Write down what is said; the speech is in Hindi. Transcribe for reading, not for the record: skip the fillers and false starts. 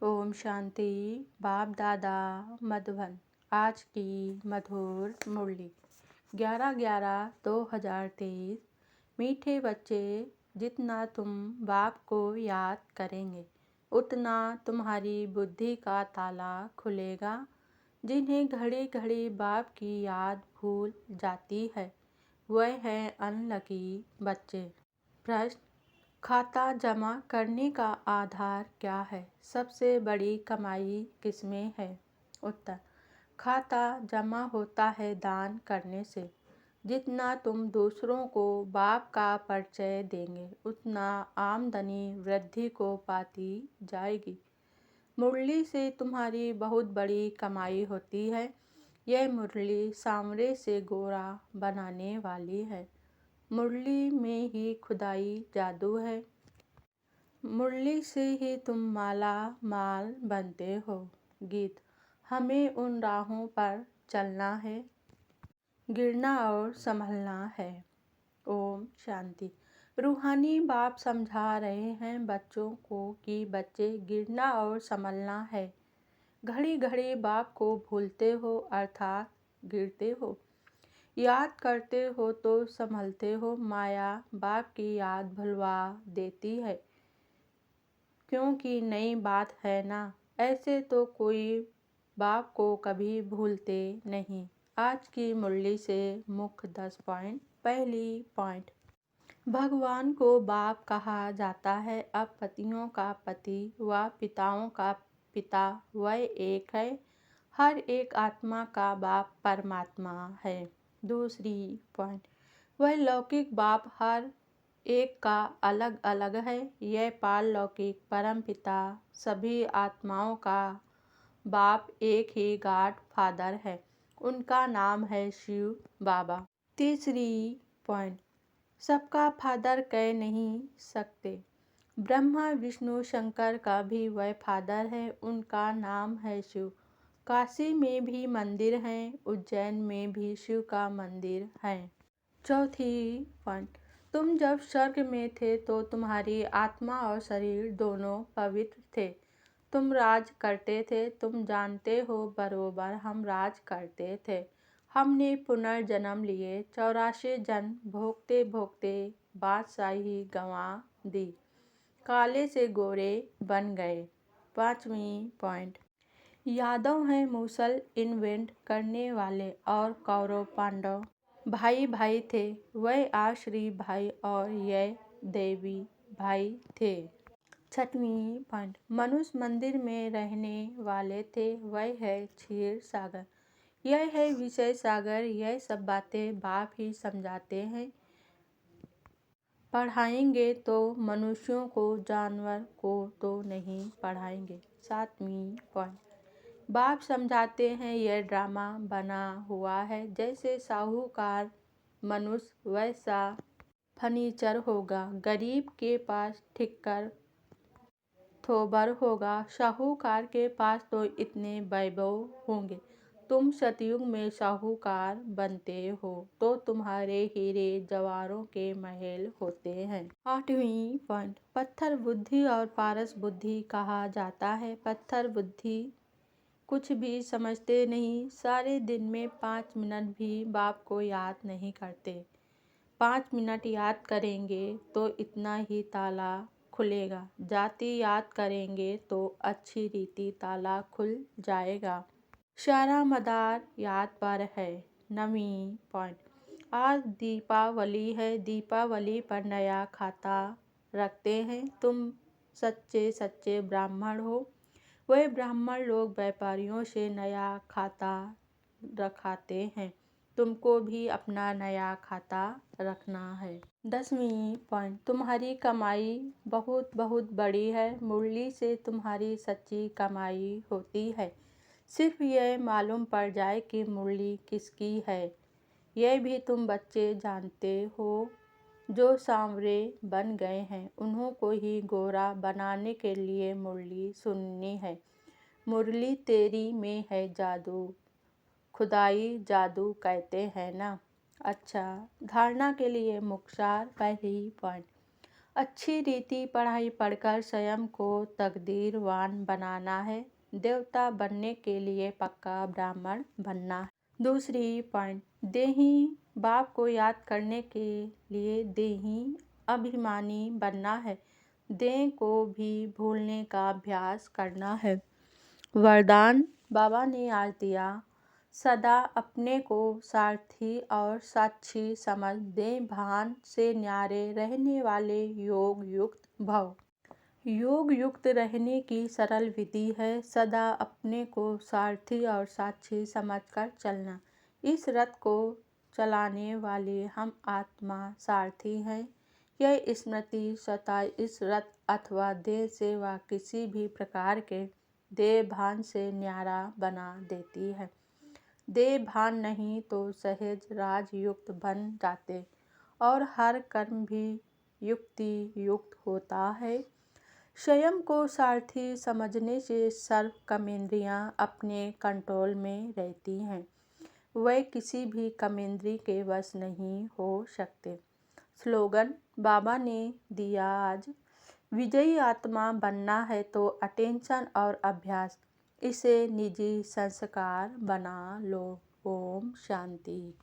ओम शांति। बाप दादा मधुबन। आज की मधुर मुरली 11/11/2023। मीठे बच्चे, जितना तुम बाप को याद करेंगे उतना तुम्हारी बुद्धि का ताला खुलेगा। जिन्हें घड़ी घड़ी बाप की याद भूल जाती है वह है अनलकी बच्चे। प्रश्न: खाता जमा करने का आधार क्या है? सबसे बड़ी कमाई किसमें है? उत्तर: खाता जमा होता है दान करने से। जितना तुम दूसरों को बाप का परिचय देंगे उतना आमदनी वृद्धि को पाती जाएगी। मुरली से तुम्हारी बहुत बड़ी कमाई होती है। यह मुरली सांवरे से गोरा बनाने वाली है। मुरली में ही खुदाई जादू है। मुरली से ही तुम माला माल बनते हो। गीत: हमें उन राहों पर चलना है, गिरना और संभलना है। ओम शांति। रूहानी बाप समझा रहे हैं बच्चों को कि बच्चे, गिरना और संभलना है। घड़ी घड़ी बाप को भूलते हो अर्थात गिरते हो। याद करते हो तो संभलते हो। माया बाप की याद भुलवा देती है, क्योंकि नई बात है ना। ऐसे तो कोई बाप को कभी भूलते नहीं। आज की मुरली से मुख्य 10 पॉइंट। पहली पॉइंट: भगवान को बाप कहा जाता है। अब पतियों का पति व पिताओं का पिता वह एक है। हर एक आत्मा का बाप परमात्मा है। दूसरी पॉइंट: वह लौकिक बाप हर एक का अलग अलग है। यह पारलौकिक परम पिता सभी आत्माओं का बाप एक ही गॉड फादर है। उनका नाम है शिव बाबा। तीसरी पॉइंट: सबका फादर कह नहीं सकते। ब्रह्मा विष्णु शंकर का भी वह फादर है। उनका नाम है शिव। काशी में भी मंदिर हैं, उज्जैन में भी शिव का मंदिर है। चौथी पॉइंट: तुम जब स्वर्ग में थे तो तुम्हारी आत्मा और शरीर दोनों पवित्र थे। तुम राज करते थे। तुम जानते हो बरोबर हम राज करते थे। हमने पुनर्जन्म लिए। 84 जन्म भोगते भोगते बादशाही गंवा दी। काले से गोरे बन गए। पांचवी पॉइंट: यादव हैं मूसल इन्वेंट करने वाले और कौरव पांडव भाई भाई थे। वह आश्री भाई और यह देवी भाई थे। छठवीं पॉइंट: मनुष्य मंदिर में रहने वाले थे। वह है क्षीर सागर। यह है विषय सागर। यह सब बातें बाप ही समझाते हैं। पढ़ाएंगे तो मनुष्यों को, जानवर को तो नहीं पढ़ाएंगे। सातवीं पॉइंट: बाप समझाते हैं यह ड्रामा बना हुआ है। जैसे साहूकार मनुष्य वैसा फर्नीचर होगा। गरीब के पास ठिक्कर थोबर होगा। साहूकार के पास तो इतने वैभव होंगे। तुम सतयुग में साहूकार बनते हो तो तुम्हारे हीरे जवाहरों के महल होते हैं। आठवीं पॉइंट: पत्थर बुद्धि और पारस बुद्धि कहा जाता है। पत्थर बुद्धि कुछ भी समझते नहीं। सारे दिन में 5 मिनट भी बाप को याद नहीं करते। 5 मिनट याद करेंगे तो इतना ही ताला खुलेगा। जाति याद करेंगे तो अच्छी रीति ताला खुल जाएगा। सारा मदार याद पर है। 9वीं पॉइंट: आज दीपावली है। दीपावली पर नया खाता रखते हैं। तुम सच्चे सच्चे ब्राह्मण हो। वह ब्राह्मण लोग व्यापारियों से नया खाता रखाते हैं। तुमको भी अपना नया खाता रखना है। 10वीं पॉइंट: तुम्हारी कमाई बहुत बहुत बड़ी है। मुरली से तुम्हारी सच्ची कमाई होती है। सिर्फ यह मालूम पड़ जाए कि मुरली किसकी है, यह भी तुम बच्चे जानते हो। जो सांवरे बन गए हैं उन्हों को ही गोरा बनाने के लिए मुरली सुननी है। मुरली तेरी में है जादू, खुदाई जादू कहते हैं ना। अच्छा, धारणा के लिए मुख्तार। पहली पॉइंट: अच्छी रीति पढ़ाई पढ़कर स्वयं को तकदीरवान बनाना है। देवता बनने के लिए पक्का ब्राह्मण बनना है। दूसरी पॉइंट, देही बाप को याद करने के लिए देही अभिमानी बनना है। देह को भी भूलने का अभ्यास करना है। वरदान बाबा ने आज दिया, सदा अपने को सारथी और साक्षी समझ देह भान से न्यारे रहने वाले योग युक्त भव। योग युक्त रहने की सरल विधि है सदा अपने को सारथी और साक्षी समझकर चलना। इस रथ को चलाने वाले हम आत्मा सारथी हैं। यह स्मृति स्वतः इस रथ अथवा देह से व किसी भी प्रकार के देह भान से न्यारा बना देती है। देह भान नहीं तो सहज राजयुक्त बन जाते और हर कर्म भी युक्ति युक्त होता है। स्वयं को सारथी समझने से सर्व कर्मेंद्रियां अपने कंट्रोल में रहती हैं। वह किसी भी कर्मेंद्रिय के वश नहीं हो सकते। स्लोगन बाबा ने दिया आज, विजयी आत्मा बनना है तो अटेंशन और अभ्यास, इसे निजी संस्कार बना लो। ओम शांति।